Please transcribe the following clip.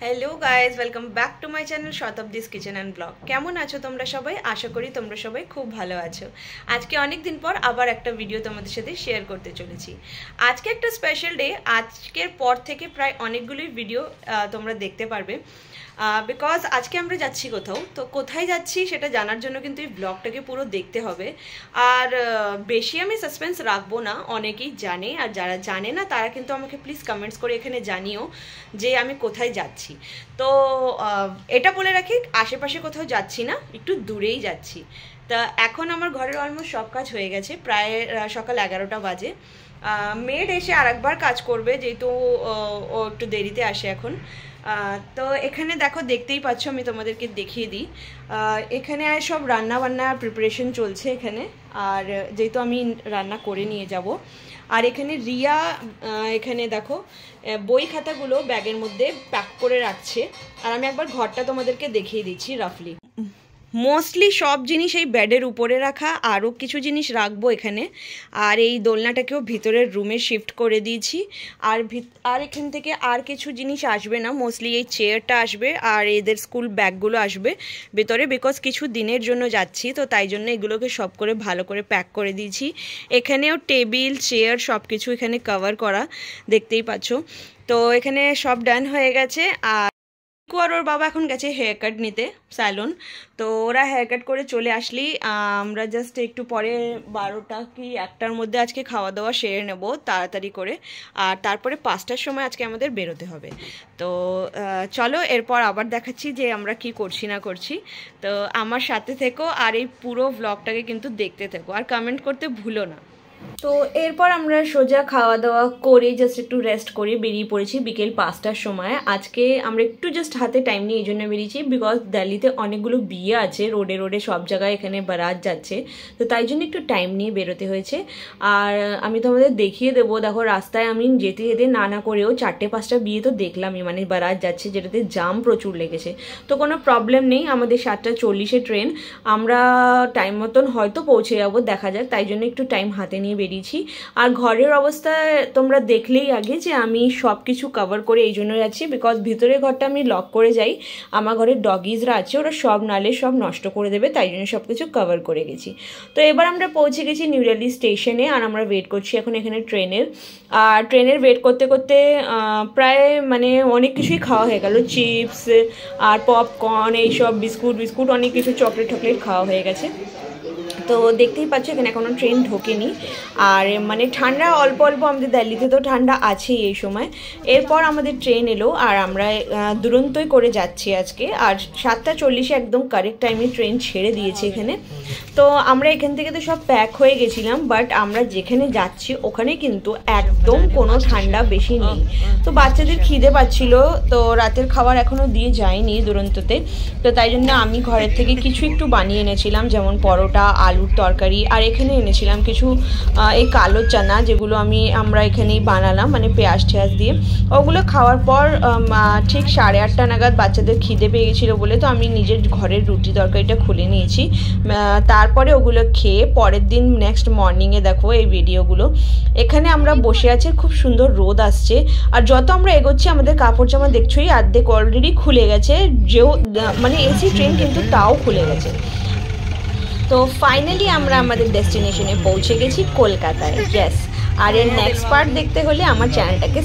Hello guys, welcome back to my channel Shatabdi's kitchen and blog. কেমন আছো তোমরা সবাই? আশা করি তোমরা সবাই খুব ভালো আছো। আজকে অনেক দিন পর আবার একটা ভিডিও তোমাদের সাথে শেয়ার করতে চলেছি। আজকে একটা স্পেশাল ডে। আজকের পর থেকে প্রায় অনেকগুলোই ভিডিও তোমরা দেখতে পারবে, বিকজ আজকে আমরা যাচ্ছি কোথাও। তো কোথায় যাচ্ছি সেটা জানার জন্য কিন্তু এই ব্লগটাকে পুরো দেখতে হবে। আর বেশি আমি সাসপেন্স রাখবো না, অনেকেই জানে, আর যারা জানে না তারা কিন্তু আমাকে প্লিজ কমেন্টস করে এখানে জানিও যে আমি কোথায় যাচ্ছি। তো এটা বলে রাখি, আশেপাশে কোথাও যাচ্ছি না, একটু দূরেই যাচ্ছি। তা এখন আমার ঘরের অলমোস্ট সব কাজ হয়ে গেছে, প্রায় সকাল 11টা বাজে। মেড এসে আরেকবার কাজ করবে, যেহেতু ও একটু দেরিতে আসে এখন। তো এখানে দেখো, দেখতেই পাচ্ছ, আমি তোমাদেরকে দেখিয়ে দিই। এখানে সব রান্না বান্নার প্রিপারেশন চলছে এখানে, আর যেহেতু আমি রান্না করে নিয়ে যাব। আর এখানে রিয়া এখানে দেখো বই খাতাগুলো ব্যাগের মধ্যে প্যাক করে রাখছে। আর আমি একবার ঘরটা তোমাদেরকে দেখিয়ে দিচ্ছি রাফলি। মোস্টলি সব জিনিস এই বেডের উপরে রাখা, আরও কিছু জিনিস রাখবো এখানে। আর এই দোলনাটাকেও ভিতরের রুমে শিফট করে দিয়েছি। আর এখান থেকে আর কিছু জিনিস আসবে না, মোস্টলি এই চেয়ারটা আসবে আর এদের স্কুল ব্যাগগুলো আসবে ভেতরে, বিকজ কিছু দিনের জন্য যাচ্ছি, তো তাই জন্য এগুলোকে সব করে ভালো করে প্যাক করে দিয়েছি। এখানেও টেবিল চেয়ার সব কিছু এখানে কভার করা, দেখতেই পাচ্ছ। তো এখানে সব ডান হয়ে গেছে। আর আর ওর বাবা এখন গেছে হেয়ার কাট নিতে স্যালন। তো ওরা হেয়ার কাট করে চলে আসলি আমরা জাস্ট একটু পরে 12টা কি 1টার মধ্যে আজকে খাওয়া দাওয়া সেরে নেব তাড়াতাড়ি করে। আর তারপরে 5টার সময় আজকে আমাদের বেরোতে হবে। তো চলো, এরপর আবার দেখাচ্ছি যে আমরা কি করছি না করছি। তো আমার সাথে থেকো আর এই পুরো ভ্লগটাকে কিন্তু দেখতে থেকো, আর কমেন্ট করতে ভুলো না। তো এরপর আমরা সোজা খাওয়া দাওয়া করে জাস্ট একটু রেস্ট করে বেরিয়ে পড়েছি বিকেল 5টার সময়। আজকে আমরা একটু জাস্ট হাতে টাইম নিয়ে এই জন্য বেরিয়েছি, বিকজ দিল্লিতে অনেকগুলো বিয়ে আছে, রোডে রোডে সব জায়গায় এখানে বারাত যাচ্ছে, তো তাই জন্য একটু টাইম নিয়ে বেরোতে হয়েছে। আর আমি তোমাদের দেখিয়ে দেবো, দেখো রাস্তায় আমি যেতে যেতে না করেও 4-5টা বিয়ে তো দেখলামই, মানে বারাত যাচ্ছে, যেটাতে জাম প্রচুর লেগেছে। তো কোনো প্রবলেম নেই, আমাদের 7:40 ট্রেন, আমরা টাইম মতন হয়তো পৌঁছে যাবো, দেখা যাক। তাই জন্য একটু টাইম হাতে নিয়ে বেরিয়েছি। আর ঘরের অবস্থা তোমরা দেখলেই আগে যে আমি সব কিছু কভার করে এই জন্য যাচ্ছি, বিকজ ভিতরের ঘরটা আমি লক করে যাই, আমার ঘরের ডগিজরা আছে, ওরা সব নালে সব নষ্ট করে দেবে, তাই জন্য সব কিছু কভার করে গেছি। তো এবার আমরা পৌঁছে গেছি নিউ দিল্লি স্টেশনে, আর আমরা ওয়েট করছি এখন এখানে ট্রেনের। আর ট্রেনের ওয়েট করতে করতে প্রায় মানে অনেক কিছুই খাওয়া হয়ে গেল, চিপস আর পপকর্ন, এইসব বিস্কুট অনেক কিছু চকলেট খাওয়া হয়ে গেছে। তো দেখতেই পাচ্ছ এখানে এখনও ট্রেন ঢোকেনি। আর মানে ঠান্ডা অল্প অল্প, আমাদের দিল্লিতে তো ঠান্ডা আছেই এই সময়। এরপর আমাদের ট্রেন এলো, আর আমরা দুরন্তই করে যাচ্ছি আজকে। আর 7:40 একদম কারেক্ট টাইমে ট্রেন ছেড়ে দিয়েছে এখানে। তো আমরা এখান থেকে তো সব প্যাক হয়ে গেছিলাম, বাট আমরা যেখানে যাচ্ছি ওখানে কিন্তু একদম কোনো ঠান্ডা বেশি নেই। তো বাচ্চাদের খিদে পাচ্ছিল, তো রাতের খাবার এখনও দিয়ে যায়নি দুরন্ততে, তো তাই জন্য আমি ঘরের থেকে কিছু একটু বানিয়ে এনেছিলাম, যেমন পরোটা, আলুর তরকারি, আর এখানে এনেছিলাম কিছু এই কালো চানা, যেগুলো আমরা এখানেই বানালাম, মানে পেঁয়াজ টেয়াজ দিয়ে। ওগুলো খাওয়ার পর ঠিক 8:30 নাগাদ বাচ্চাদের খিদে পেয়ে গেছিলো বলে তো আমি নিজের ঘরের রুটি তরকারিটা খুলে নিয়েছি। তারপরে ওগুলো খেয়ে পরের দিন নেক্সট মর্নিংয়ে দেখো এই ভিডিওগুলো। এখানে আমরা বসে আছি, খুব সুন্দর রোদ আসছে, আর যত আমরা এগোচ্ছি আমাদের কাপড় জামা দেখছোই অর্ধেক অলরেডি খুলে গেছে, মানে এসি ট্রেন কিন্তু তাও খুলে গেছে। তো ফাইনালি আমরা আমাদের ডেস্টিনেশনে পৌঁছে গেছি, কলকাতায়। ইয়েস। আর এর নেক্সট পার্ট দেখতে হলে আমার চ্যানেলটাকে